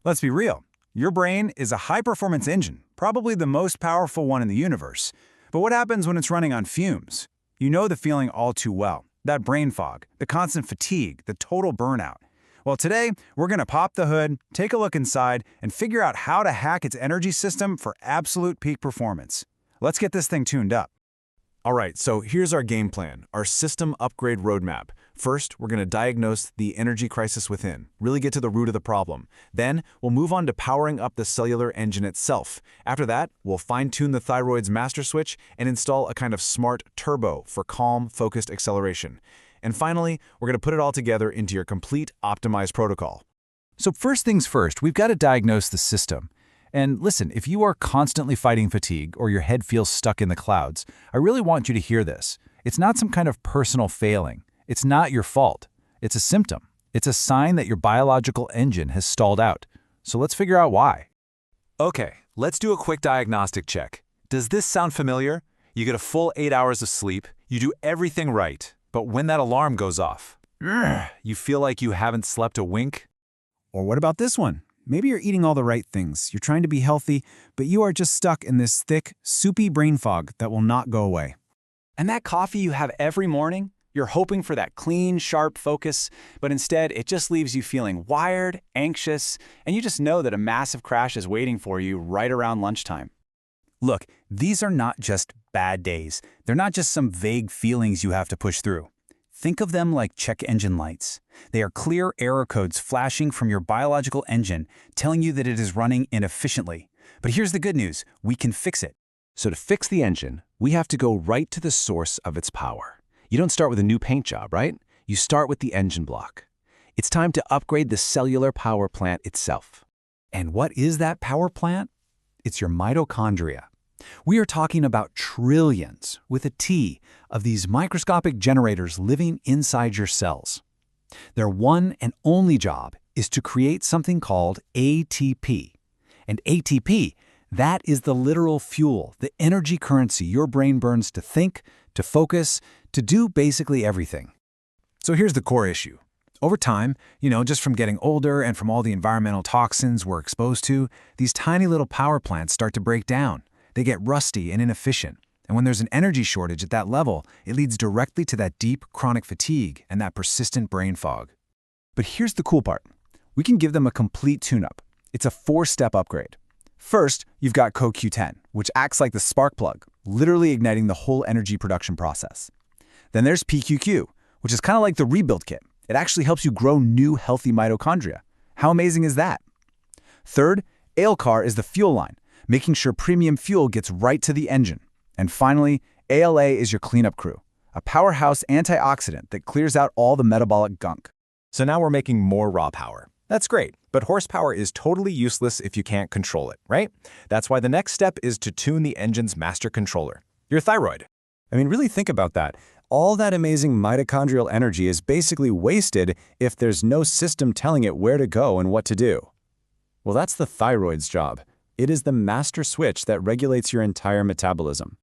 Let's be real. Your brain is a high-performance engine, probably the most powerful one in the universe. But what happens when it's running on fumes? You know the feeling all too well. That brain fog, the constant fatigue, the total burnout. Well, today, we're going to pop the hood, take a look inside, and figure out how to hack its energy system for absolute peak performance. Let's get this thing tuned up. All right, so here's our game plan, our system upgrade roadmap. First, we're going to diagnose the energy crisis within, really get to the root of the problem. Then, we'll move on to powering up the cellular engine itself. After that, we'll fine-tune the thyroid's master switch and install a kind of smart turbo for calm, focused acceleration. And finally, we're going to put it all together into your complete optimized protocol. So first things first, we've got to diagnose the system. And listen, if you are constantly fighting fatigue or your head feels stuck in the clouds, I really want you to hear this. It's not some kind of personal failing. It's not your fault. It's a symptom. It's a sign that your biological engine has stalled out. So let's figure out why. Okay, let's do a quick diagnostic check. Does this sound familiar? You get a full 8 hours of sleep, you do everything right, but when that alarm goes off, you feel like you haven't slept a wink? Or what about this one? Maybe you're eating all the right things, you're trying to be healthy, but you are just stuck in this thick, soupy brain fog that will not go away. And that coffee you have every morning, you're hoping for that clean, sharp focus, but instead it just leaves you feeling wired, anxious, and you just know that a massive crash is waiting for you right around lunchtime. Look, these are not just bad days. They're not just some vague feelings you have to push through. Think of them like check engine lights. They are clear error codes flashing from your biological engine, telling you that it is running inefficiently. But here's the good news, we can fix it. So to fix the engine, we have to go right to the source of its power. You don't start with a new paint job, right? You start with the engine block. It's time to upgrade the cellular power plant itself. And what is that power plant? It's your mitochondria. We are talking about trillions, with a T, of these microscopic generators living inside your cells. Their one and only job is to create something called ATP. And ATP, that is the literal fuel, the energy currency your brain burns to think, to focus, to do basically everything. So here's the core issue. Over time, just from getting older and from all the environmental toxins we're exposed to, these tiny little power plants start to break down. They get rusty and inefficient. And when there's an energy shortage at that level, it leads directly to that deep, chronic fatigue and that persistent brain fog. But here's the cool part. We can give them a complete tune-up. It's a 4-step upgrade. First, you've got CoQ10, which acts like the spark plug, literally igniting the whole energy production process. Then there's PQQ, which is kind of like the rebuild kit. It actually helps you grow new, healthy mitochondria. How amazing is that? Third, ALCAR is the fuel line, making sure premium fuel gets right to the engine. And finally, ALA is your cleanup crew, a powerhouse antioxidant that clears out all the metabolic gunk. So now we're making more raw power. That's great, but horsepower is totally useless if you can't control it, right? That's why the next step is to tune the engine's master controller, your thyroid. I mean, really think about that. All that amazing mitochondrial energy is basically wasted if there's no system telling it where to go and what to do. Well, that's the thyroid's job. It is the master switch that regulates your entire metabolism.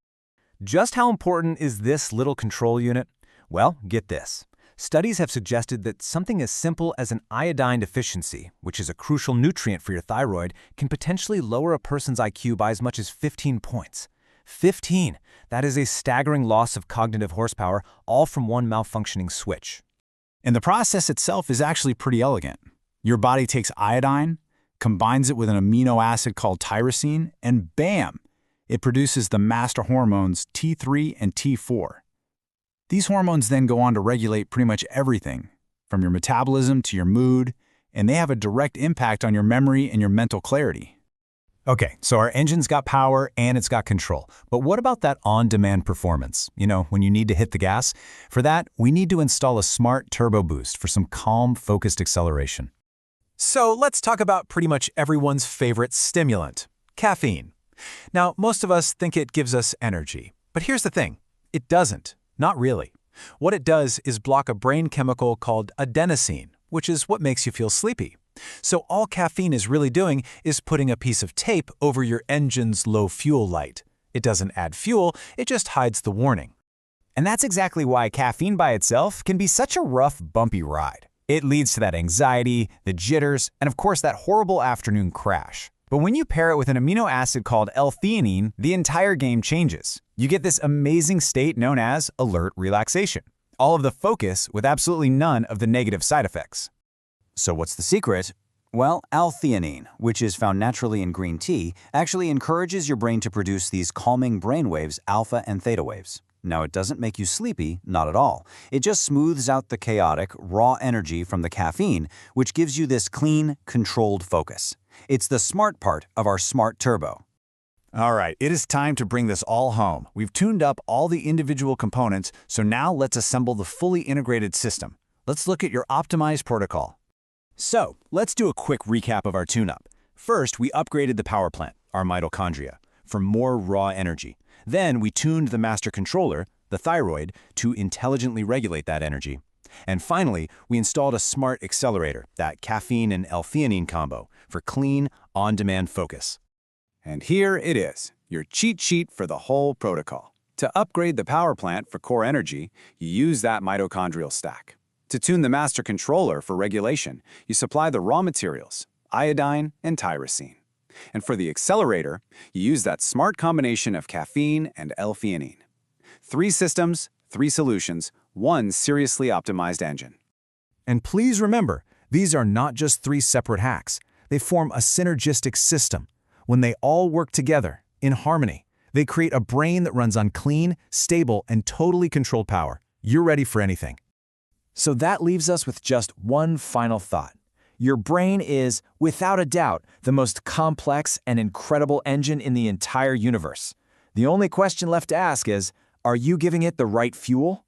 Just how important is this little control unit? Well, get this. Studies have suggested that something as simple as an iodine deficiency, which is a crucial nutrient for your thyroid, can potentially lower a person's IQ by as much as 15 points. 15! That is a staggering loss of cognitive horsepower, all from one malfunctioning switch. And the process itself is actually pretty elegant. Your body takes iodine, combines it with an amino acid called tyrosine, and bam! It produces the master hormones T3 and T4. These hormones then go on to regulate pretty much everything, from your metabolism to your mood, and they have a direct impact on your memory and your mental clarity. Okay, so our engine's got power and it's got control. But what about that on-demand performance? When you need to hit the gas? For that, we need to install a smart turbo boost for some calm, focused acceleration. So let's talk about pretty much everyone's favorite stimulant, caffeine. Now, most of us think it gives us energy. But here's the thing, it doesn't. Not really. What it does is block a brain chemical called adenosine, which is what makes you feel sleepy. So all caffeine is really doing is putting a piece of tape over your engine's low fuel light. It doesn't add fuel, it just hides the warning. And that's exactly why caffeine by itself can be such a rough, bumpy ride. It leads to that anxiety, the jitters, and of course that horrible afternoon crash. But when you pair it with an amino acid called L-theanine, the entire game changes. You get this amazing state known as alert relaxation. All of the focus with absolutely none of the negative side effects. So what's the secret? Well, L-theanine, which is found naturally in green tea, actually encourages your brain to produce these calming brainwaves, alpha and theta waves. Now, it doesn't make you sleepy, not at all. It just smooths out the chaotic, raw energy from the caffeine, which gives you this clean, controlled focus. It's the smart part of our smart turbo. All right, it is time to bring this all home. We've tuned up all the individual components, so now let's assemble the fully integrated system. Let's look at your optimized protocol. So, let's do a quick recap of our tune-up. First, we upgraded the power plant, our mitochondria, for more raw energy. Then, we tuned the master controller, the thyroid, to intelligently regulate that energy. And finally, we installed a smart accelerator, that caffeine and L-theanine combo, for clean, on-demand focus. And here it is, your cheat sheet for the whole protocol. To upgrade the power plant for core energy, you use that mitochondrial stack. To tune the master controller for regulation, you supply the raw materials, iodine and tyrosine. And for the accelerator, you use that smart combination of caffeine and L-theanine. 3 systems, 3 solutions, 1 seriously optimized engine. And please remember, these are not just 3 separate hacks. They form a synergistic system. When they all work together, in harmony, they create a brain that runs on clean, stable, and totally controlled power. You're ready for anything. So that leaves us with just one final thought. Your brain is, without a doubt, the most complex and incredible engine in the entire universe. The only question left to ask is, are you giving it the right fuel?